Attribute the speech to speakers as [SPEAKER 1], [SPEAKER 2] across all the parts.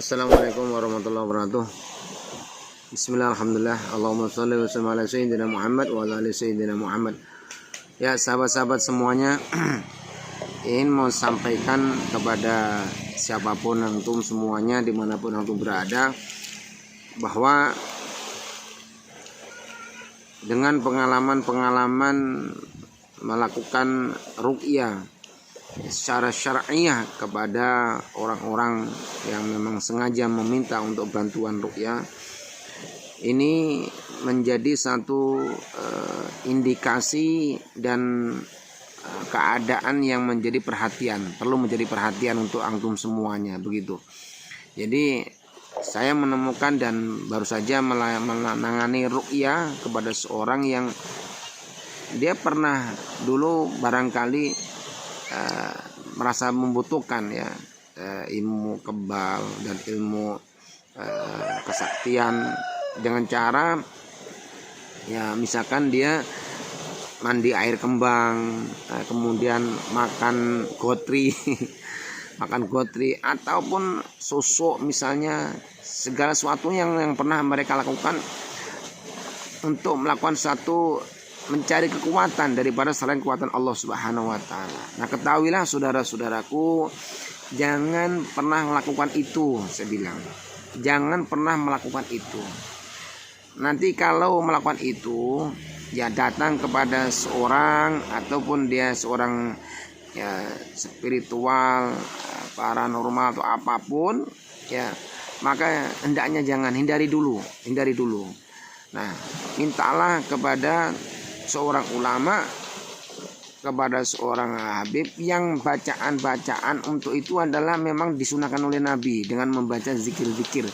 [SPEAKER 1] Assalamualaikum warahmatullahi wabarakatuh. Bismillah, alhamdulillah, Allahumma sholli wa sallim ala sayyidina Muhammad wa ala ali sayyidina Muhammad. Ya sahabat-sahabat semuanya, ingin mau sampaikan kepada siapapun antum semuanya dimanapun antum berada, bahwa dengan pengalaman-pengalaman melakukan ruqyah secara syar'iyah kepada orang-orang yang memang sengaja meminta untuk bantuan ruqyah, ini menjadi satu indikasi dan keadaan yang menjadi perhatian, perlu menjadi perhatian untuk antum semuanya, begitu. Jadi saya menemukan dan baru saja menangani ruqyah kepada seorang yang dia pernah dulu barangkali merasa membutuhkan ilmu kebal dan ilmu kesaktian dengan cara misalkan dia mandi air kembang, kemudian makan gotri makan gotri ataupun susu misalnya, segala sesuatu yang pernah mereka lakukan untuk melakukan satu mencari kekuatan daripada selain kekuatan Allah Subhanahu wa taala. Nah, ketahuilah saudara-saudaraku, jangan pernah melakukan itu, saya bilang. Jangan pernah melakukan itu. Nanti kalau melakukan itu, datang kepada seorang ataupun dia seorang spiritual, paranormal atau apapun, maka hendaknya jangan, hindari dulu. Nah, mintalah kepada seorang ulama, kepada seorang habib yang bacaan-bacaan untuk itu adalah memang disunahkan oleh Nabi dengan membaca zikir-zikir.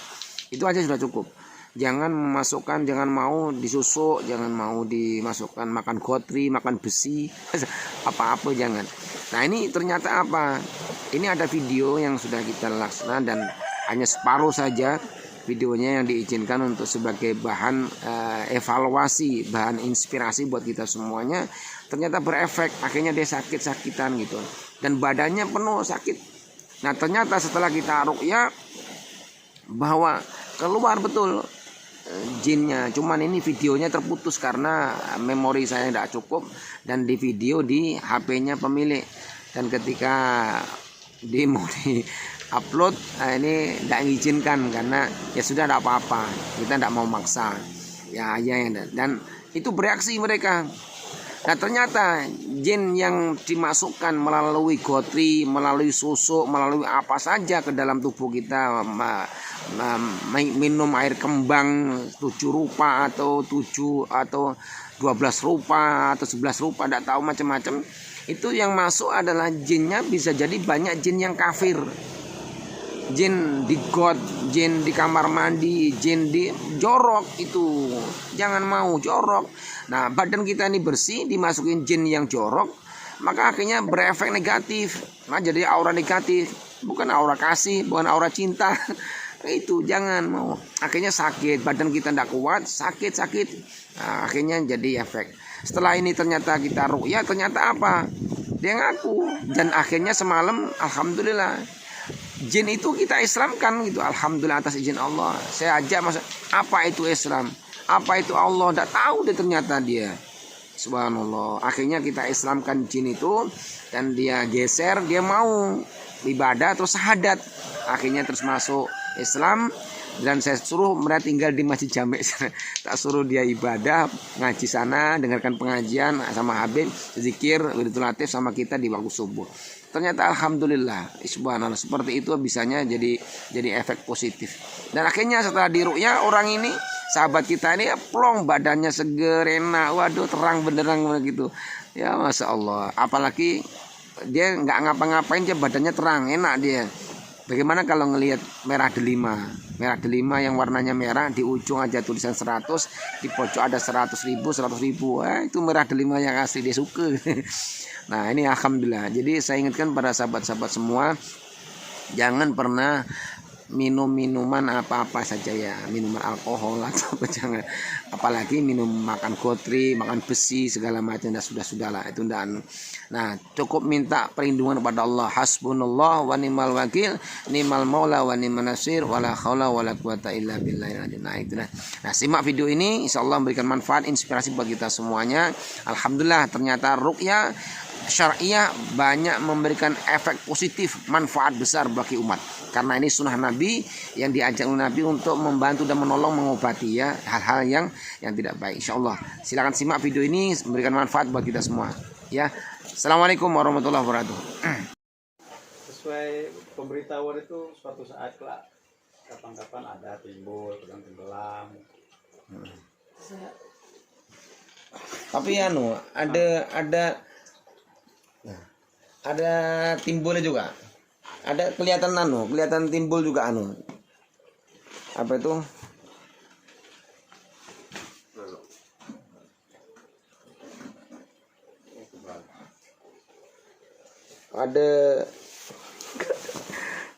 [SPEAKER 1] Itu aja sudah cukup. Jangan memasukkan, jangan mau disusuk, jangan mau dimasukkan makan gotri, makan besi, apa-apa jangan. Nah, ini ternyata apa? Ini ada video yang sudah kita laksanakan dan hanya separuh saja videonya yang diizinkan untuk sebagai bahan evaluasi, bahan inspirasi buat kita semuanya. Ternyata berefek, akhirnya dia sakit-sakitan gitu dan badannya penuh sakit. Nah, ternyata setelah kita ruqyah bahwa keluar betul jinnya, cuman ini videonya terputus karena memori saya tidak cukup dan di video di HP-nya pemilik, dan ketika mau upload ini tidak mengizinkan karena sudah tidak apa-apa, kita tidak mau maksa dan itu bereaksi mereka. Nah, ternyata jin yang dimasukkan melalui gotri, melalui susu, melalui apa saja ke dalam tubuh kita, minum air kembang 7 rupa atau 7 atau 12 rupa atau 11 rupa, tidak tahu macam-macam, itu yang masuk adalah jinnya bisa jadi banyak jin yang kafir. Jin di got, jin di kamar mandi, jin di jorok, itu jangan mau jorok. Nah, badan kita ini bersih, dimasukin jin yang jorok, maka akhirnya berefek negatif. Nah, jadi aura negatif, bukan aura kasih, bukan aura cinta. Itu jangan mau. Akhirnya sakit, badan kita tidak kuat, sakit. Nah, akhirnya jadi efek. Setelah ini ternyata kita ruqyah, ternyata apa? Dia ngaku, dan akhirnya semalam alhamdulillah jin itu kita Islamkan gitu, alhamdulillah atas izin Allah. Saya ajak masuk, apa itu Islam, apa itu Allah, tidak tahu dia ternyata dia, subhanallah. Akhirnya kita Islamkan jin itu dan dia geser, dia mau ibadah terus syahadat, akhirnya terus masuk Islam. Dan saya suruh mereka tinggal di Masjid Jami' tak suruh dia ibadah, ngaji sana, dengarkan pengajian sama Habib, zikir, wiridul latif sama kita di waktu subuh. Ternyata alhamdulillah, subhanallah, seperti itu bisanya jadi efek positif. Dan akhirnya setelah diruqyah, orang ini, sahabat kita ini plong, badannya seger, enak, waduh, terang benderang begitu. Ya, masya Allah. Apalagi dia nggak ngapa-ngapain, dia badannya terang, enak dia. Bagaimana kalau ngelihat merah delima yang warnanya merah, di ujung aja tulisan 100, di pojok ada 100.000. Itu merah delima yang asli, dia suka. Nah, ini alhamdulillah. Jadi saya ingatkan pada sahabat-sahabat semua, jangan pernah minum minuman apa-apa saja ya, minuman alkohol atau apa jangan, apalagi minum makan gotri, makan besi segala macam, dah sudah-sudahlah itu ndak. Nah, cukup minta perlindungan kepada Allah. Hasbunallah wa ni'mal wakil, ni'mal maula wa ni'man nasir, wala haula wala quwata illa billah. Nah, itu nah. Nah, simak video ini, insyaallah memberikan manfaat, inspirasi bagi kita semuanya. Alhamdulillah, ternyata ruqyah syariah banyak memberikan efek positif, manfaat besar bagi umat. Karena ini sunnah Nabi yang diajak oleh Nabi untuk membantu dan menolong mengobati ya hal-hal yang tidak baik. Insyaallah silakan simak video ini, memberikan manfaat buat kita semua ya. Assalamualaikum warahmatullahi wabarakatuh.
[SPEAKER 2] Sesuai pemberitahuan itu suatu saat lah kapan-kapan ada timbul, kadang tenggelam.
[SPEAKER 1] Tapi ada timbulnya juga. Ada kelihatan timbul juga apa itu? Ada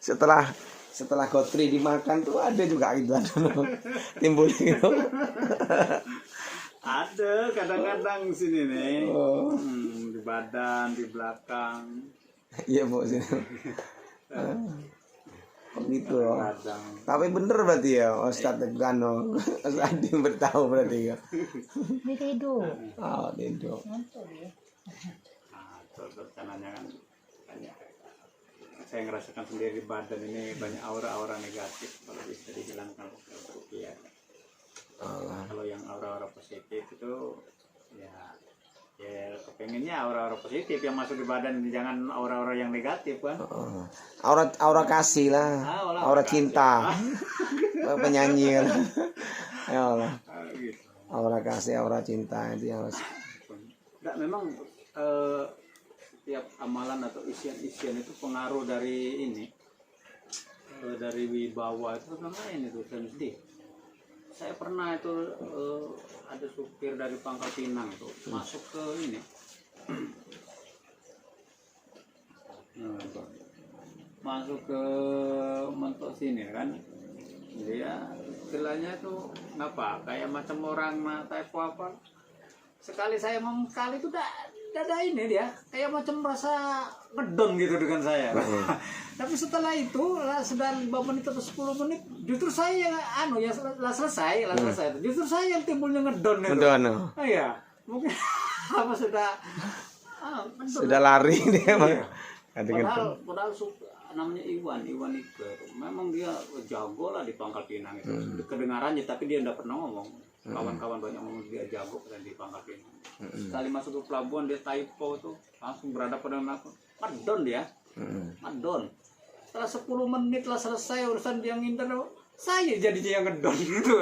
[SPEAKER 1] setelah gotri dimakan tuh ada juga gitu timbul gitu.
[SPEAKER 2] Ada kadang-kadang sini nih, di badan, di belakang.
[SPEAKER 1] Iya bu sini. Gitu.
[SPEAKER 2] Kadang.
[SPEAKER 1] Tapi bener berarti ya Ustadz Gano, Ustadz yang bertahu berarti ya.
[SPEAKER 3] Ini tidur.
[SPEAKER 1] Oh tidur.
[SPEAKER 3] Ngantuk ya.
[SPEAKER 2] Nah, rencananya kan banyak. Saya ngerasakan sendiri badan ini banyak aura-aura negatif, kalau bisa dibilang kalau rupiah. Kalau yang aura-aura positif itu ya kepengennya aura-aura positif yang masuk di badan, jangan aura-aura yang negatif kan.
[SPEAKER 1] Aura kasih lah, aura cinta. Penyanyi kan. Ya Allah.
[SPEAKER 2] Gitu.
[SPEAKER 1] Aura kasih, aura cinta itu yang harus.
[SPEAKER 2] Enggak, memang setiap amalan atau isian-isian itu pengaruh dari ini, dari wibawa itu namanya ini tuh mesti. Saya pernah itu ada supir dari Pangkal Pinang tuh masuk ke ini, masuk ke mentok sini kan, dia istilahnya tuh ngapa kayak macam orang typo apa. Sekali saya ngomong sekali itu ada ini dia kayak macam rasa ngedon gitu dengan saya. Tapi setelah itu sudah 5 menit atau 10 menit justru saya yang selesai justru saya yang timbulnya ngedon itu. Iya, mungkin apa sudah
[SPEAKER 1] lari dia mah.
[SPEAKER 2] Padahal namanya Iwan itu memang dia jago lah di Pangkal Pinang itu. Kedengarannya tapi dia tidak pernah ngomong. Kawan-kawan banyak ngomong dia jago kan di Pangkal Pinang. Sekali masuk ke pelabuhan dia typo tuh langsung berhadapan dengan aku. Madon dia. Madon. Setelah 10 menit lah selesai urusan dia nginter, saya jadinya yang ngedon gitu.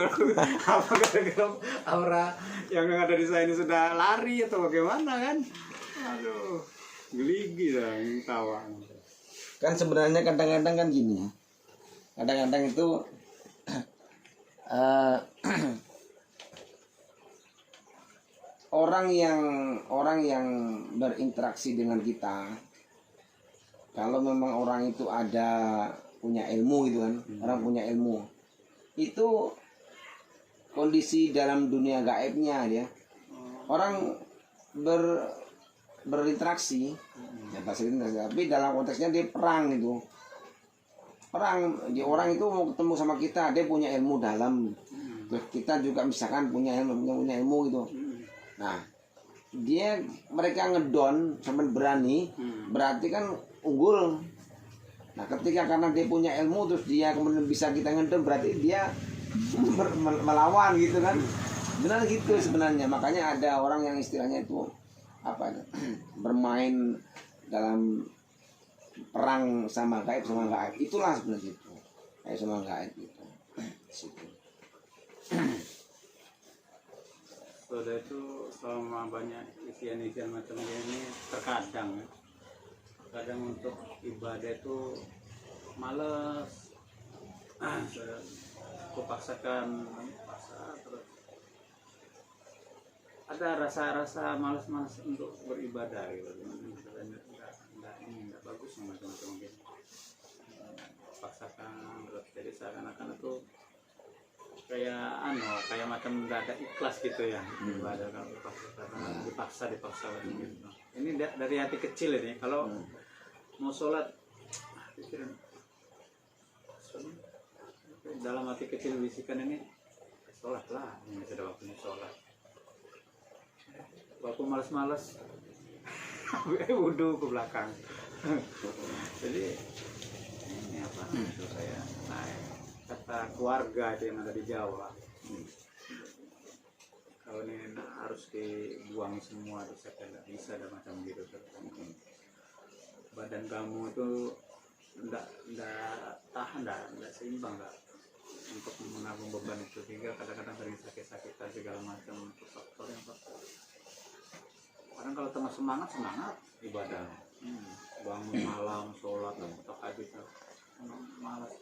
[SPEAKER 2] Apa gara-gara aura yang ada di saya ini sudah lari atau bagaimana kan? Aduh, geligi lah yang tawa.
[SPEAKER 1] Kan sebenarnya kadang-kadang kan gini. Kadang-kadang itu orang yang berinteraksi dengan kita, kalau memang orang itu punya ilmu gitu kan, orang punya ilmu itu kondisi dalam dunia gaibnya dia, orang berinteraksi ya tapi dalam konteksnya dia perang itu, orang itu mau ketemu sama kita, dia punya ilmu dalam, terus kita juga misalkan punya ilmu gitu. Nah, mereka ngedon sampai berani, berarti kan unggul. Nah, ketika karena dia punya ilmu terus dia kemudian bisa kita ngedon, berarti dia melawan gitu kan. Benar gitu sebenarnya. Makanya ada orang yang istilahnya itu bermain dalam perang sama gaib. Itulah sebenarnya itu. Kayak sama gaib gitu.
[SPEAKER 2] Sudah itu selama banyak isian-isian macam ini terkadang untuk ibadah itu males, kupaksakan terus ada rasa-rasa malas-malas untuk beribadah gitu. Nggak bagus macam-macam gitu. dipaksakan terus, jadi seakan-akan itu kayak macam nggak ada ikhlas gitu ya ibadah kalau dipaksa gitu. Ini dari hati kecil ini, kalau mau sholat pikiran dalam hati kecil bisikan ini, sholat lah, ini sudah waktunya sholat. Waktu malas-malas wudhu ke belakang. Jadi ini apa itu saya kata keluarga itu yang ada di Jawa, kalau ini harus dibuang semua, saya tidak bisa ada macam gitu. Badan kamu itu enggak tahan, enggak seimbang untuk menanggung beban itu, sehingga kadang-kadang sering sakit-sakitan segala macam. Faktor yang kadang kalau tengah semangat ibadah, bangun malam sholat atau tahajud malas.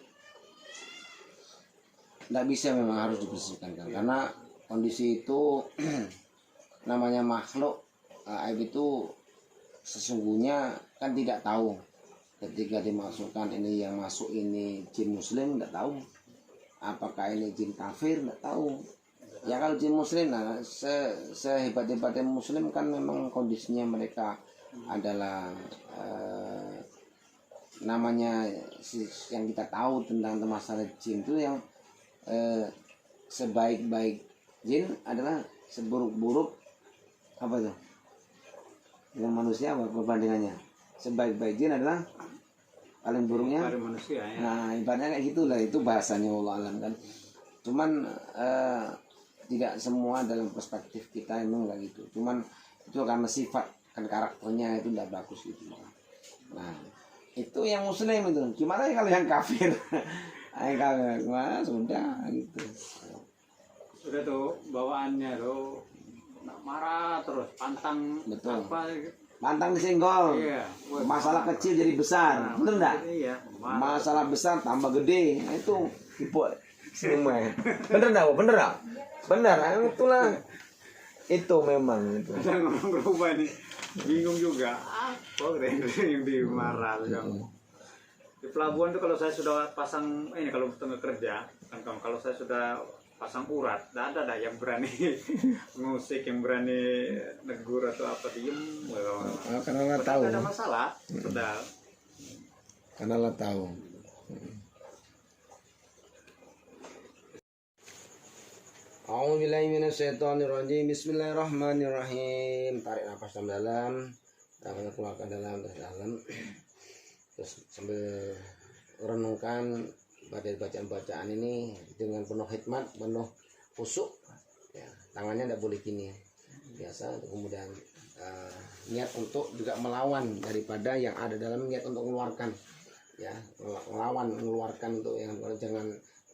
[SPEAKER 1] Nggak bisa, memang harus dibersihkan kan, karena kondisi itu namanya makhluk aib itu sesungguhnya kan tidak tahu. Ketika dimasukkan ini, yang masuk ini jin muslim, nggak tahu apakah ini jin kafir, nggak tahu. Ya kalau jin muslim, nah sehebat-hebatnya muslim kan memang kondisinya mereka adalah namanya yang kita tahu tentang masalah jin itu, yang sebaik-baik jin adalah seburuk-buruk apa itu dengan manusia, apa perbandingannya? Sebaik-baik jin adalah paling buruknya
[SPEAKER 2] manusia ya.
[SPEAKER 1] Nah ibaratnya kayak gitulah, itu bahasanya Allah alam kan. Cuman tidak semua dalam perspektif kita memang kayak gitu. Cuman itu karena sifat kan, karakternya itu tidak bagus gitu. Nah itu yang muslim itu. Gimana kalau yang kafir? Wah, sudah gitu.
[SPEAKER 2] Sudah tuh bawaannya tuh marah terus, pantang.
[SPEAKER 1] Betul.
[SPEAKER 2] Apa
[SPEAKER 1] Pantang disenggol.
[SPEAKER 2] iya.
[SPEAKER 1] Masalah kecil jadi besar. Bener enggak?
[SPEAKER 2] Iya,
[SPEAKER 1] Masalah besar tambah gede. Nah, itu tipe semua. Bener enggak? Bener enggak? Bener. Itulah. Itu memang itu.
[SPEAKER 2] Saya ngomong berubah nih, bingung juga. Apa yang dimarah di pelabuhan tuh, kalau saya sudah pasang ini, kalau tengah kerja kan, kalau saya sudah pasang urat, tidak ada yang berani ngusik, yang berani negur atau apa, diem.
[SPEAKER 1] Karena lah tahu.
[SPEAKER 2] Tidak ada masalah, sudah.
[SPEAKER 1] Karena lah tahu. A'udzubillahi minasyaitonirrajim. Bismillahirrahmanirrahim. Tarik nafas dalam, tangan keluarkan dalam, terus dalam. Terus sambil renungkan pada bacaan-bacaan ini dengan penuh hikmat, penuh khusyuk. Ya, tangannya tidak boleh gini, biasa. Kemudian niat untuk juga melawan daripada yang ada dalam, niat untuk mengeluarkan, ya, mengeluarkan untuk yang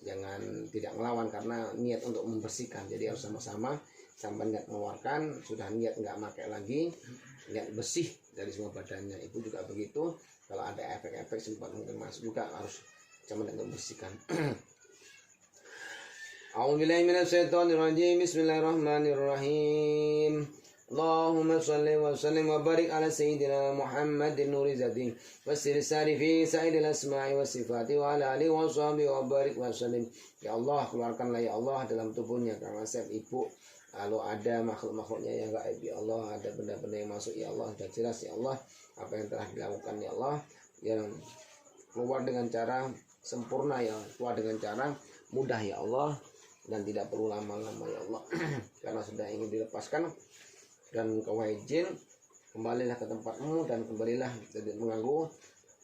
[SPEAKER 1] jangan tidak melawan, karena niat untuk membersihkan. Jadi harus sama-sama, sampai niat mengeluarkan, sudah niat nggak pakai lagi, niat bersih dari semua badannya. Itu juga begitu. Kalau ada efek-efek sempat mungkin masuk juga, harus cuman untuk membersihkan. A'udzubillahi minasyaitonirrajim. Bismillahirrahmanirrahim. Allahumma shalli wa sallim wa barik ala sayyidina Muhammadin nuri zati wasir sarifi sa'idil asma'i wa sifati wa ala alihi wa sahbihi wa barik wa sallim. Ya Allah, keluarkanlah ya Allah dalam tubuhnya Kang Asep, Ibu, kalau ada makhluk-makhluknya yang gaib ya Allah, ada benda-benda yang masuk ya Allah, sudah jelas ya Allah apa yang telah dilakukan ya Allah, yang keluar dengan cara sempurna ya, keluar dengan cara mudah ya Allah, dan tidak perlu lama-lama ya Allah. Karena sudah ingin dilepaskan, dan wahai jin, kembalilah ke tempatmu dan kembalilah tidak mengganggu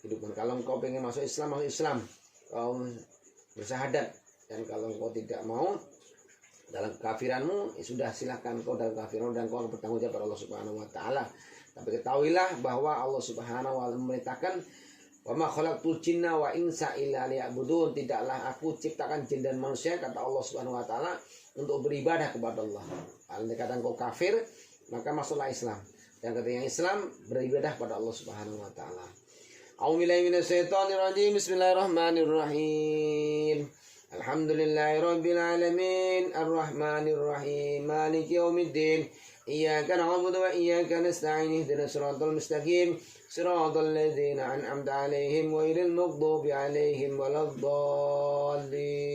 [SPEAKER 1] kehidupan. Kalau engkau pengen masuk Islam, masuk Islam, kau bersyahadat. Dan kalau engkau tidak mau dalam kekafiranmu, ya sudah, silakan kau dalam kekafiranmu dan kau bertanggung jawab pada Allah Subhanahu wa taala. Tapi ketahuilah bahwa Allah Subhanahu wa taala memerintahkan, wa ma khalaqtul jinna wa insa illa liya'budun, tidaklah aku ciptakan jin dan manusia, kata Allah Subhanahu wa taala, untuk beribadah kepada Allah. Kalau dikatakan kau kafir, maka masuklah Islam. Dan ketika yang Islam, beribadah pada Allah Subhanahu wa taala. A'udzubillahi minasyaitonirrajim. Bismillahirrahmanirrahim. Alhamdulillahirabbil alamin, arrahmanirrahim, maliki yaumiddin. إياك نعبد وإياك نستعين اهدنا الصراط المستقيم صراط الذين أنعمت عليهم غير المغضوب عليهم ولا الضالين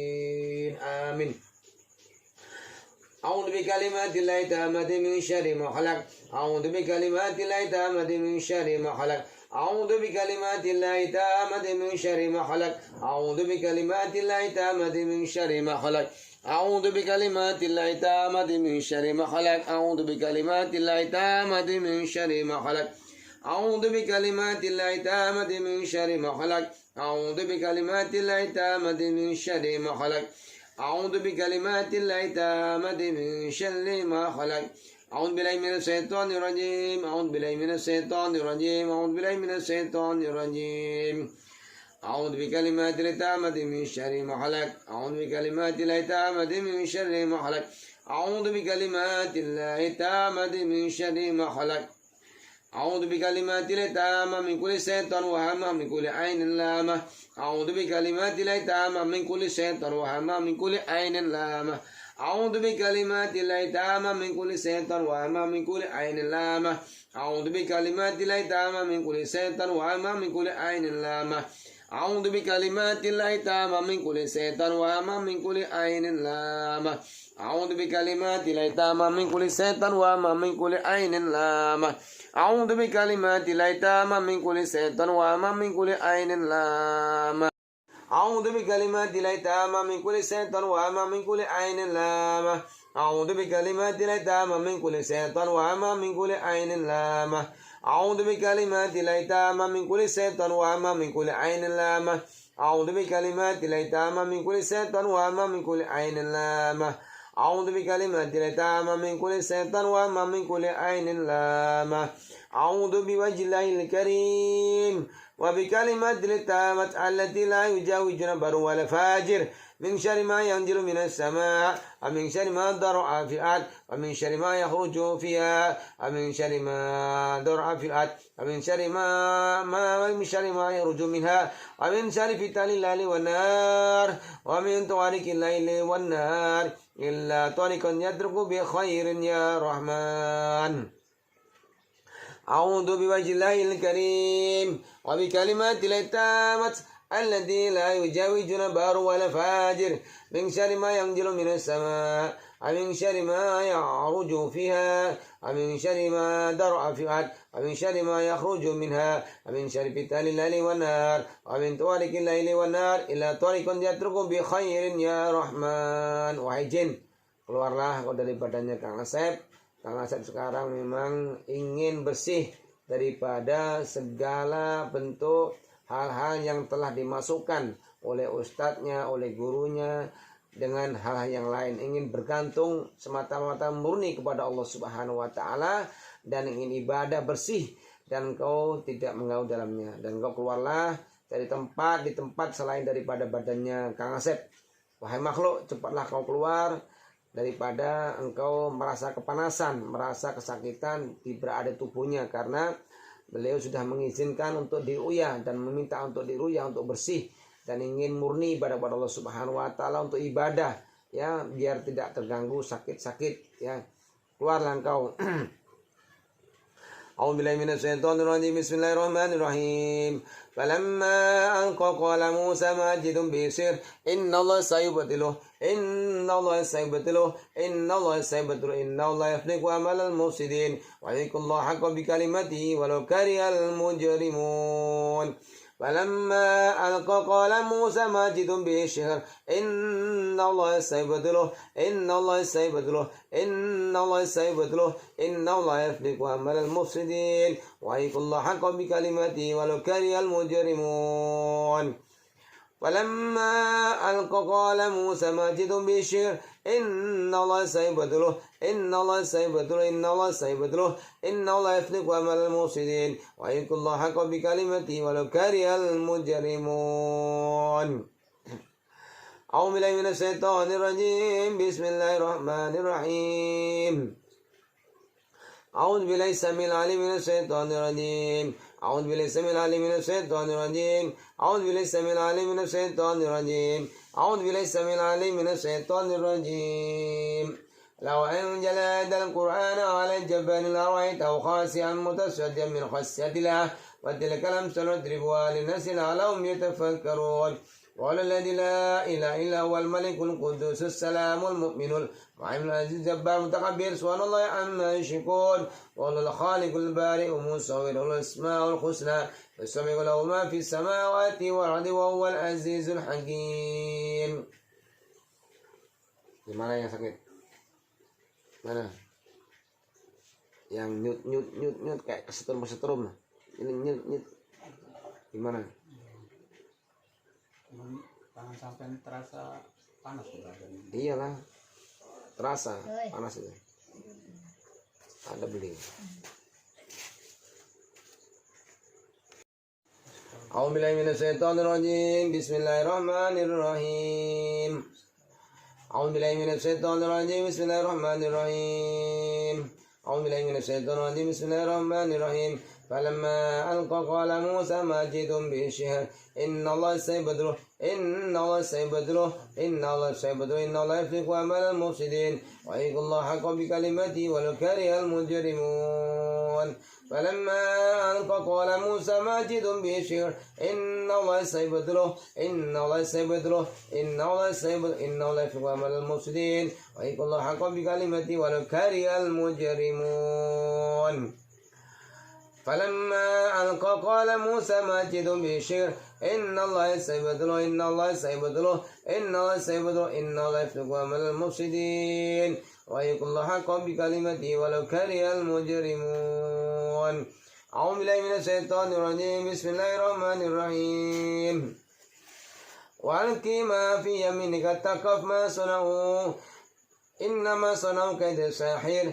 [SPEAKER 1] آمين. أعوذ بكلمات الله التامة من شر ما خلق. أعوذ بكلمات الله التامة من شر ما خلق. أعوذ بكلمات الله التامة من شر ما خلق. أعوذ بكلمات الله التامة من شر ما خلق. أعوذ بكلمات الله التامة من شر ما خلق. أعوذ بكلمات الله التامة من شر ما خلق. أعوذ بكلمات الله التامة من شر ما خلق. أعوذ بكلمات الله التامة من شر ما خلق. أعوذ بكلمات الله التامة من شر ما خلق. أعوذ بالله من الشيطان الرجيم. أعوذ بالله من الشيطان الرجيم. أعوذ بالله من الشيطان الرجيم. أعوذ بكلمات الله التامة من شر ما خلق. أعوذ بكلمات الله التامة من شر ما خلق. أعوذ بكلمات الله التامة من شر ما خلق. أعوذ بكلمات الله التامة من كل شيطان وهمة من كل عين لامة. أعوذ بكلمات الله التامة من كل شيطان وهمة من كل عين لامة. أعوذ بكلمات الله التامة من كل شيطان وهمة من كل عين لامة. أعوذ بكلمات الله التامة من كل شيطان وهمة من كل عين لامة. أعوذ بكلمات الله التامة من كل شيطان وهمة من كل عين لامة. أعوذ بكلمات الله التامة من كل شيطان وهمة من كل عين لامة. أعوذ بكلمات الله التامة من كل شيطان وهمة من كل عين لامة. أعوذ بكلمات الله التامة من كل شيطان وهمة من كل عين لامة. أعوذ بكلمات الله التامة من كل شيطان وهمة من كل عين لامة. أعوذ بكلمات الله التامة من كل شيطان وهمة من كل عين لامة. أعوذ بكلمات الله التامة من كل شيطان وهمة من كل عين لامة. أعوذ بكلمات الله التامة من كل شيطان وهمة من كل عين لامة. أعوذ بوجه الله الكريم وبكلمات التامة التي لا يجاوزنا بر ولا فاجر من شر ما ينزل من السماء ومن شر ما ضرع في الأرض ومن شر ما يخرج فيها ومن شر ما ضرع في الأرض ومن شر ما يخرج منها ومن شر فتن الليل والنار ومن طوارق الليل والنار إلا طريقا يترك بخير يا رحمن. أعوذ بوجه الله الكريم وبكلمات الله التامة التي لا يجاوزنا بار ولا فاجر من شر ما ينزل من السماء ومن شر ما يعرج فيها ومن شر ما درع في الأرض ومن شر ما يخرج منها ومن شر فتن الليل والنار ومن طوارق الليل والنار إلا طريق يترك بخير يا رحمن. Wahai jin, keluarlah kau dari badannya Kang Asep. Kang Asep sekarang memang ingin bersih daripada segala bentuk hal-hal yang telah dimasukkan oleh ustadznya, oleh gurunya, dengan hal-hal yang lain. Ingin bergantung semata-mata murni kepada Allah Subhanahu wa Ta'ala dan ingin ibadah bersih, dan kau tidak mengaul dalamnya. Dan kau keluarlah dari tempat, di tempat selain daripada badannya Kang Asep. Wahai makhluk, cepatlah kau keluar daripada engkau merasa kepanasan, merasa kesakitan di berada tubuhnya, karena beliau sudah mengizinkan untuk diruyah dan meminta untuk diruyah untuk bersih dan ingin murni ibadah kepada Allah Subhanahu wa Ta'ala untuk ibadah, ya, biar tidak terganggu sakit-sakit, ya. Keluarlah engkau. أعوذ بالله من الشيطان الرجيم. بسم الله الرحمن الرحيم. فلما ألقى قال موسى ما جئتم به سحر إن الله سيبطله إن الله سيبطله إن الله سيبطله إن الله يفلق عمل المفسدين ويحق الله حق بكلمته ولو كره المجرمون. فلما ألقى قال موسى ما جئتم به سحر إن الله سيبطله إن الله سيبطله إن الله سيبطله إن الله يفلق عمل المفسدين ويحق الله حق بكلمته ولو كره المجرمون. فلما ألقى قال موسى ما جئتم به سحر إن الله سيبطله إن الله سيبطله إن الله سيبطله إن الله يفلق عمل المفسدين ويحق الله حق بكلمته ولو كره المجرمون. أعوذ بالله من الشيطان الرجيم. بسم الله الرحمن الرحيم. أعوذ بالله السميع العليم من الشيطان الرجيم. أعوذ بالله السميع العليم من الشيطان الرجيم. أعوذ بالله السميع العليم من الشيطان الرجيم. أعوذ بالله السميع العليم من الشيطان الرجيم. لو أنزل هذا القرآن على الجبل لرأيته خاسئا متصدعا من خشية الله وتلك الأمثال نضربها للناس لعلهم يتفكرون. قال الذي لا إله إلا هو الملك القدوس السلام المؤمن المهيمن العزيز الجبار المتكبر سبحان الله عما يشركون. قال الخالق البارئ المصور له الأسماء الحسنى يسبح له ما في السماوات والأرض وهو العزيز الحكيم. Gimana yang sakit? Mana? Yang nyut kayak kesetrum. Ini nyut. Gimana?
[SPEAKER 2] Tangan sampai terasa panas berada.
[SPEAKER 1] Iyalah. Terasa panas itu. Ada beli. A'udzubillahi minasyaitonirrajim. Bismillahirrahmanirrahim. A'udzubillahi minasyaitonirrajim. Bismillahirrahmanirrahim. A'udzubillahi minasyaitonirrajim. Bismillahirrahmanirrahim. فلما ألقى قال موسى ما جئتم به السحر إن الله سيبدله إن الله يفلق أعمال المفسدين ويحق الله حق بكلمته ولو كره المجرمون. فلما ألقى قال موسى ما جئتم به السحر إن الله سيبدله إن الله يفلق أعمال المفسدين ويحق الله حق بكلمته ولو كره المجرمون. فلما ألقى قال موسى ما جئتم به السحر إن الله سيبدله إن الله يفلق أعمال المفسدين ويحق الله حق بكلمته ولو كره المجرمون. أعوذ بالله من الشيطان الرجيم. بسم الله الرحمن الرحيم. وألق ما في يمينك تلقف ما صنعوا إنما صنعوا كيد ساحر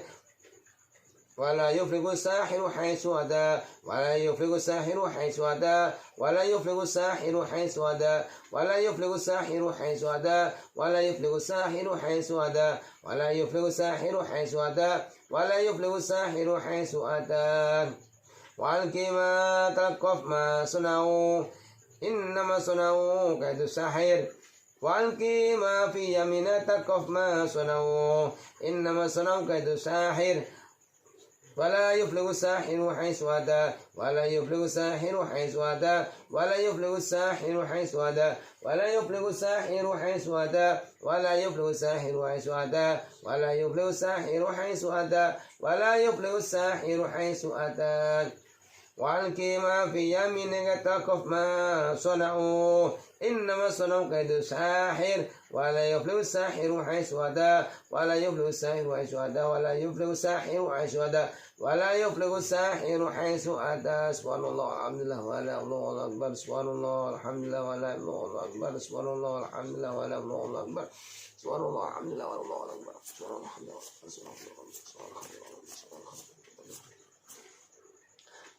[SPEAKER 1] ولا يفلق الساحر حيث أتى ولا يفلق الساحر حيث أتى ولا يفلق الساحر حيث أتى ولا يفلق الساحر حيث أتى ولا يفلق الساحر حيث أتى ولا يفلق الساحر حيث أتى ولا يفلق الساحر حيث أتى. وألق ما تلقف ما صنعوا إنما صنعوا كيد الساحر وألق ما في يمينك تلقف ما صنعوا إنما صنعوا كيد الساحر ولا يفلق الساحر حيث أتى ولا يفلق الساحر حيث أتى ولا يفلق الساحر حيث أتى ولا يفلق الساحر حيث أتى ولا يفلق الساحر حيث أتى ولا يفلق الساحر حيث أتى ولا يفلق الساحر حيث أتى. وألق ما في يمينك تلقف ما صنعوا إنما صنعوا كيد الساحر ولا يفلح الساحر حيث أتى ولا يفلح الساحر حيث أتى ولا يفلح الساحر حيث أتى ولا يفلح الساحر حيث أتى. سبحان الله الحمد لله ولا الله أكبر. سبحان الله الحمد لله ولا الله أكبر. سبحان الله الحمد لله ولا الله أكبر. سبحان الله الحمد لله ولا الله أكبر. سبحان الله الحمد لله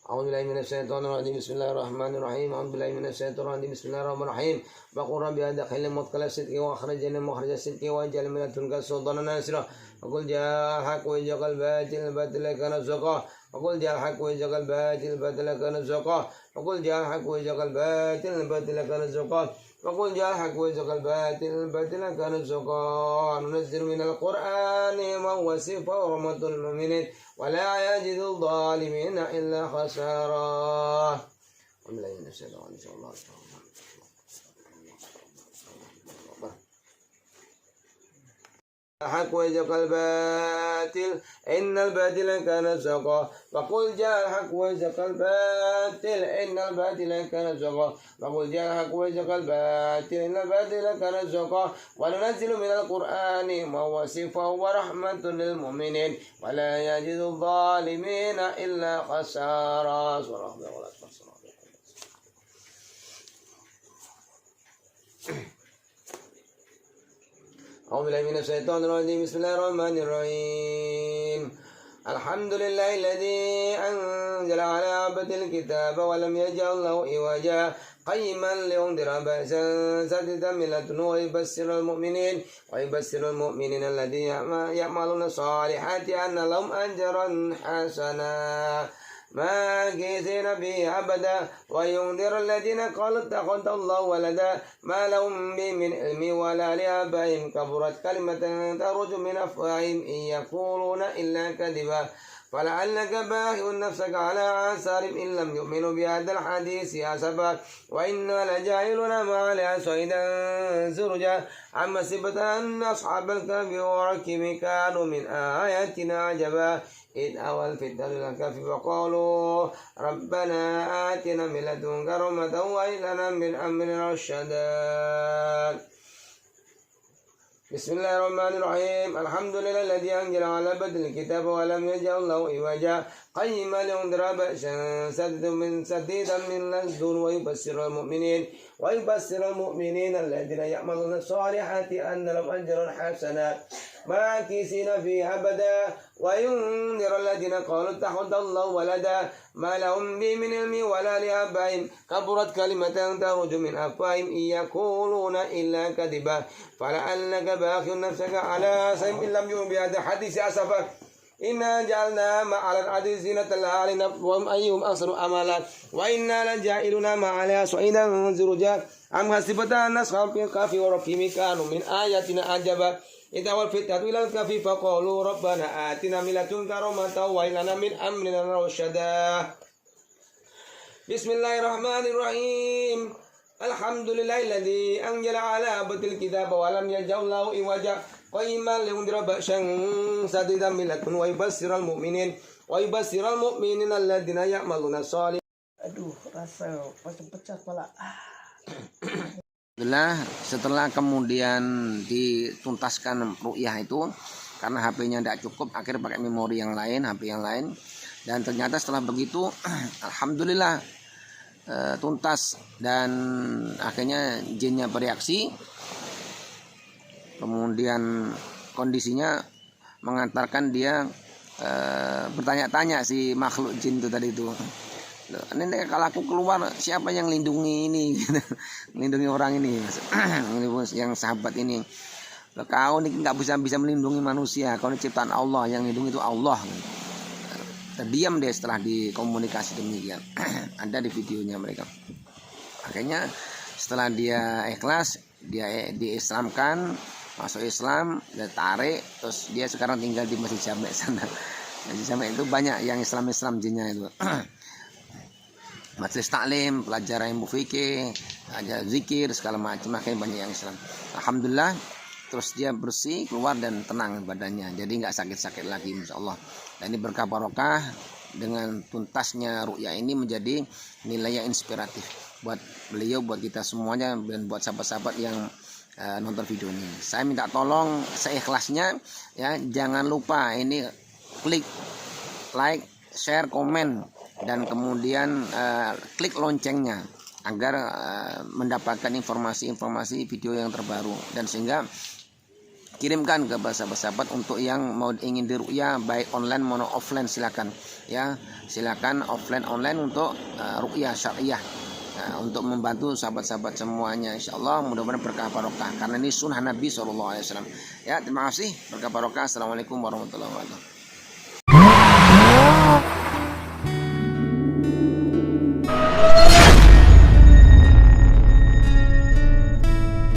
[SPEAKER 1] أعوذ بالله من الشيطان الرجيم. بسم الله الرحمن الرحيم. أعوذ بالله من الشيطان الرجيم. بسم الله الرحمن الرحيم. وقل ربي أدخلني مدخل الصدق وأخرجني مخرج الصدق واجعل من لدنك سلطانا ناصرا. وقل جاء الحق وزهق الباطل كان زهوقا. وقل جاء الحق وزهق الباطل كان زهوقا. وقل جاء الحق وزهق الباطل كان زهوقا. وقل جاء الحق وزهق الباطل كان زهوقا. ننزل من القرآن ما هو شفاء ورحمة للمؤمنين ولا يجد الظالمين إلا خسارا. الحمد لله من الشيطان إن شاء الله. الحق وزهق الباطل إن الباطل كان زهوقا. وقل جاء الحق وزهق الباطل إن الباطل كان زهوقا. وقل جاء الحق وزهق الباطل إن الباطل كان زهوقا. وننزل من القرآن ما هو شفاء ورحمة للمؤمنين ولا يجد الظالمين إلا خسارا. أعوذ بالله من الشيطان الرجيم. بسم الله الرحمن الرحيم. الحمد لله الذي أنزل على عبده الكتاب ولم يجعل له عوجا قيما لينذر بأسا شديدا من لدنه ويبشر المؤمنين الذين يعملون الصالحات أن لهم أجرا حسنا. ماكثين فيه أبدا وينذر الذين قالوا اتخذ الله ولدا ما لهم به من علم ولا لآبائهم كبرت كلمة تخرج من أفواههم إن يقولون إلا كذبا فلعلك باخع نفسك على آثارهم إن لم يؤمنوا بهذا الحديث أسفا وإنا لجاعلون ما عليها صعيدا زرجا أم حسبت أن أصحاب الكهف والرقيم كانوا من آياتنا عجبا إذ أوى الفتنة إلى الكهف فقالوا ربنا آتنا من لدنك رحمة وهب لنا من أمرنا رشدا بسم الله الرحمن الرحيم الحمد لله الذي أنزل على عبده الكتاب ولم يجعل له عوجا قيما لينذر بأسا شديدا من لدنه ويبشر المؤمنين الذين يعملون الصالحات أن لهم أجرا حسنا ماكثين فيه أبدا وينذر الذين قالوا اتخذ الله ولدا ما لهم به من علم ولا لآبائهم كبرت كلمة تخرج من أفواههم إن يقولون إلا كذبا فلعلك باخع نفسك على آثارهم إن لم يؤمنوا بهذا الحديث أسفا إنا جعلنا ما على الأرض زينة لها لنبلوهم أيهم أحسن عملا وإنا لجاعلون ما عليها صعيدا زرجا أم حسبت أن أصحاب الكهف والرقيم كانوا من آياتنا عجبا إذا والفتنة إلى الكهف فقالوا ربنا آتنا من لدنك رحمة وهب لنا من أمرنا رشدا بسم الله الرحمن الرحيم الحمد لله الذي أنزل على عبده الكتاب ولم يجعل له عوجا قيما لينذر بأسا شديدا من لدنه ويبشر المؤمنين الذين يعملون الصالحات.
[SPEAKER 3] Aduh, rasa pecah kepala.
[SPEAKER 1] Setelah kemudian dituntaskan ru'yah itu karena HP-nya tidak cukup, akhirnya pakai memori yang lain, HP yang lain, dan ternyata setelah begitu alhamdulillah tuntas dan akhirnya jinnya bereaksi, kemudian kondisinya mengantarkan dia bertanya-tanya si makhluk jin itu tadi itu. Ini kalau aku keluar siapa yang lindungi ini, melindungi orang ini, yang sahabat ini. Kau ini nggak bisa melindungi manusia, kau ini ciptaan Allah, yang lindungi itu Allah. Terdiam dia setelah dikomunikasi demikian. Ada di videonya mereka. Akhirnya setelah dia ikhlas, dia diislamkan, masuk Islam, dia tarik, terus dia sekarang tinggal di Masjid Jamek sana. Masjid Jamek itu banyak yang Islam jinnya itu. Majelis taklim, pelajaran ilmu fikih, ada zikir segala macam, makanya banyak yang Islam. Alhamdulillah, terus dia bersih keluar dan tenang badannya, jadi nggak sakit-sakit lagi, insya Allah. Dan ini berkah barokah dengan tuntasnya ru'yah ini menjadi nilai yang inspiratif buat beliau, buat kita semuanya, dan buat sahabat-sahabat yang nonton video ini. Saya minta tolong seikhlasnya ya, jangan lupa ini klik like, share, komen, dan kemudian klik loncengnya agar mendapatkan informasi-informasi video yang terbaru, dan sehingga kirimkan ke sahabat-sahabat untuk yang mau ingin diru'yah baik online maupun offline, silakan ya, silakan offline online untuk ru'yah syariah, untuk membantu sahabat-sahabat semuanya, insyaallah mudah-mudahan berkah barokah karena ini sunnah Nabi SAW ya. Terima kasih, berkah barokah. Assalamualaikum warahmatullahi wabarakatuh.